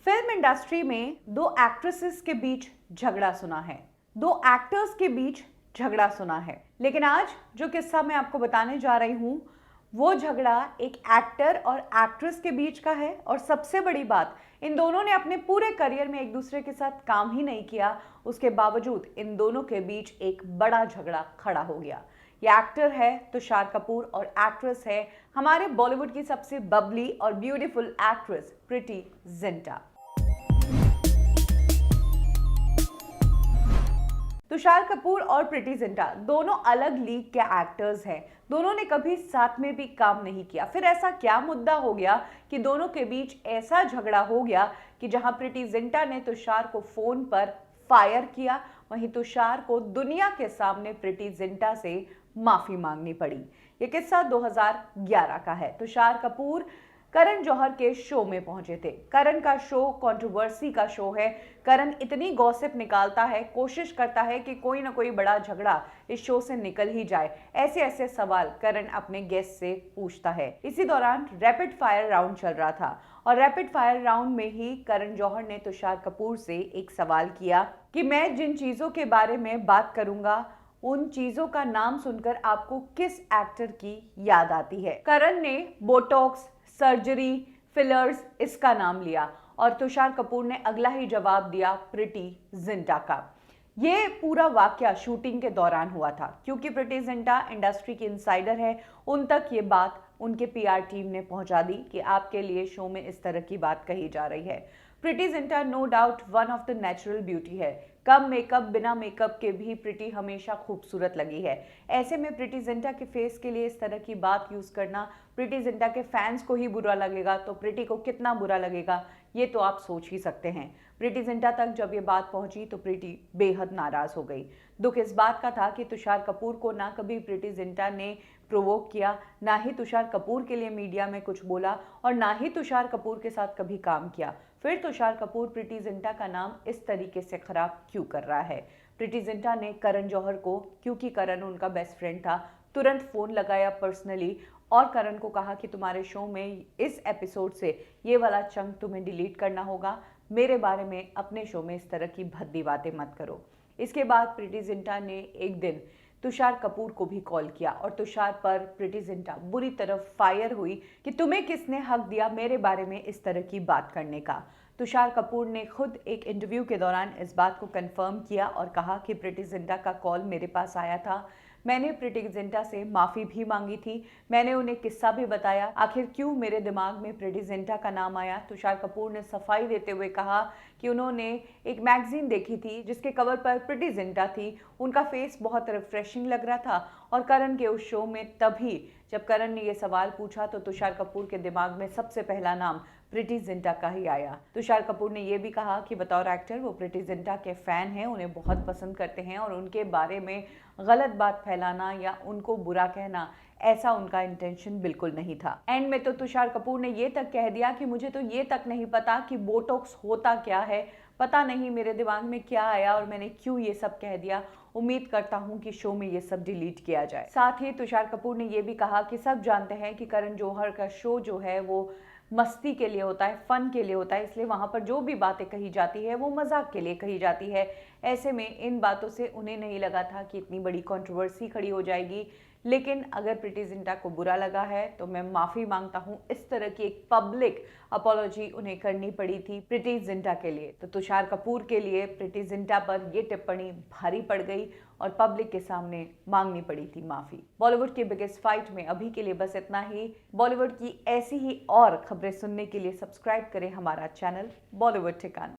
Film industry में दो actresses के बीच झगड़ा सुना है, दो एक्टर्स के बीच झगड़ा सुना है, लेकिन आज जो किस्सा मैं आपको बताने जा रही हूं वो झगड़ा एक एक्टर और एक्ट्रेस के बीच का है। और सबसे बड़ी बात, इन दोनों ने अपने पूरे करियर में एक दूसरे के साथ काम ही नहीं किया, उसके बावजूद इन दोनों के बीच एक बड़ा झगड़ा खड़ा हो गया। ये एक्टर है तुषार कपूर और एक्ट्रेस है हमारे बॉलीवुड की सबसे बबली और ब्यूटीफुल एक्ट्रेस प्रीति जिंटा। तुषार कपूर और प्रीति जिंटा दोनों अलग लीग के एक्टर्स हैं। दोनों ने कभी साथ में भी काम नहीं किया। फिर ऐसा क्या मुद्दा हो गया कि दोनों के बीच ऐसा झगड़ा हो गया कि जहां प्रीति जिंटा ने तुषार को फोन पर फायर किया, वहीं तुषार को दुनिया के सामने प्रीति जिंटा से माफी मांगनी पड़ी। ये किस्सा 2011 का है। तुषार कपूर करण जौहर के शो में पहुंचे थे। करण का शो कंट्रोवर्सी का शो है। करण इतनी गॉसिप निकालता है, कोशिश करता है कि कोई ना कोई बड़ा झगड़ा इस शो से निकल ही जाए। ऐसे ऐसे सवाल करण अपने गेस्ट से पूछता है। इसी दौरान रैपिड फायर राउंड चल रहा था और रैपिड फायर राउंड में ही करण जौहर ने तुषार कपूर से एक सवाल किया कि मैं जिन चीजों के बारे में बात करूंगा उन चीजों का नाम सुनकर आपको किस एक्टर की याद आती है। करण ने बोटॉक्स, सर्जरी, फिलर्स इसका नाम लिया और तुषार कपूर ने अगला ही जवाब दिया प्रीति जिंटा का। ये पूरा वाकया शूटिंग के दौरान हुआ था। क्योंकि प्रीति जिंटा इंडस्ट्री की इनसाइडर है, उन तक ये बात उनके पीआर टीम ने पहुंचा दी कि आपके लिए शो में इस तरह की बात कही जा रही है। Preity Zinta no doubt one of the natural beauty है। कम मेकअप, बिना मेकअप के भी प्रीति हमेशा खूबसूरत लगी है। ऐसे में प्रीति जिंटा के फेस के लिए इस तरह की बात यूज करना प्रीति जिंटा के फैंस को ही बुरा लगेगा, तो प्रीति को कितना बुरा लगेगा ये तो आप सोच ही सकते हैं। प्रीति जिंटा तक जब ये बात पहुंची तो प्रीति बेहद नाराज हो गई। दुख इस बात का था कि तुषार कपूर को ना कभी प्रीति जिंटा ने प्रोवोक किया, ना ही तुषार कपूर के लिए मीडिया में कुछ बोला और ना ही तुषार कपूर के साथ कभी काम किया। फिर तुषार कपूर प्रीति जिंटा का नाम इस तरीके से खराब क्यों कर रहा है। प्रीति जिंटा ने करण जौहर को, क्योंकि करण उनका बेस्ट फ्रेंड था, तुरंत फोन लगाया पर्सनली और करण को कहा कि तुम्हारे शो में इस एपिसोड से ये वाला चंक तुम्हें डिलीट करना होगा, मेरे बारे में अपने शो में इस तरह की भद्दी बातें मत करो। इसके बाद प्रीति जिंटा ने एक दिन तुषार कपूर को भी कॉल किया और तुषार पर प्रीति जिंटा बुरी तरह फायर हुई कि तुम्हें किसने हक दिया मेरे बारे में इस तरह की बात करने का। तुषार कपूर ने खुद एक इंटरव्यू के दौरान इस बात को कंफर्म किया और कहा कि प्रीति जिंटा का कॉल मेरे पास आया था, मैंने प्रीति जिंटा से माफ़ी भी मांगी थी, मैंने उन्हें किस्सा भी बताया आखिर क्यों मेरे दिमाग में प्रीति जिंटा का नाम आया। तुषार कपूर ने सफाई देते हुए कहा कि उन्होंने एक मैगजीन देखी थी जिसके कवर पर प्रीति जिंटा थी, उनका फेस बहुत रिफ्रेशिंग लग रहा था और करण के उस शो में तभी जब करण ने ये सवाल पूछा तो तुषार कपूर के दिमाग में सबसे पहला नाम प्रीति जिंटा का ही आया। तुषार कपूर ने यह भी कहा कि बतौर एक्टर वो प्रीति जिंटा के फैन हैं, उन्हें बहुत पसंद करते हैं और उनके बारे में गलत बात फैलाना या उनको बुरा कहना ऐसा उनका इंटेंशन बिल्कुल नहीं था। एंड में तो तुषार कपूर ने ये तक कह दिया कि मुझे तो ये तक नहीं पता कि बोटॉक्स होता क्या है, पता नहीं मेरे दिमाग में क्या आया और मैंने क्यों ये सब कह दिया, उम्मीद करता हूं कि शो में ये सब डिलीट किया जाए। साथ ही तुषार कपूर ने ये भी कहा कि सब जानते हैं कि करण जौहर का शो जो है वो मस्ती के लिए होता है, फन के लिए होता है, इसलिए वहाँ पर जो भी बातें कही जाती है वो मजाक के लिए कही जाती है। ऐसे में इन बातों से उन्हें नहीं लगा था कि इतनी बड़ी कंट्रोवर्सी खड़ी हो जाएगी, लेकिन अगर प्रीति जिंटा को बुरा लगा है तो मैं माफ़ी मांगता हूँ। इस तरह की एक पब्लिक अपॉलॉजी उन्हें करनी पड़ी थी प्रीति जिंटा के लिए। तो तुषार कपूर के लिए प्रीति जिंटा पर यह टिप्पणी भारी पड़ गई और पब्लिक के सामने मांगनी पड़ी थी माफ़ी। बॉलीवुड की बिगेस्ट फाइट में अभी के लिए बस इतना ही। बॉलीवुड की ऐसी ही और खबरें सुनने के लिए सब्सक्राइब करें हमारा चैनल बॉलीवुड ठिकाना।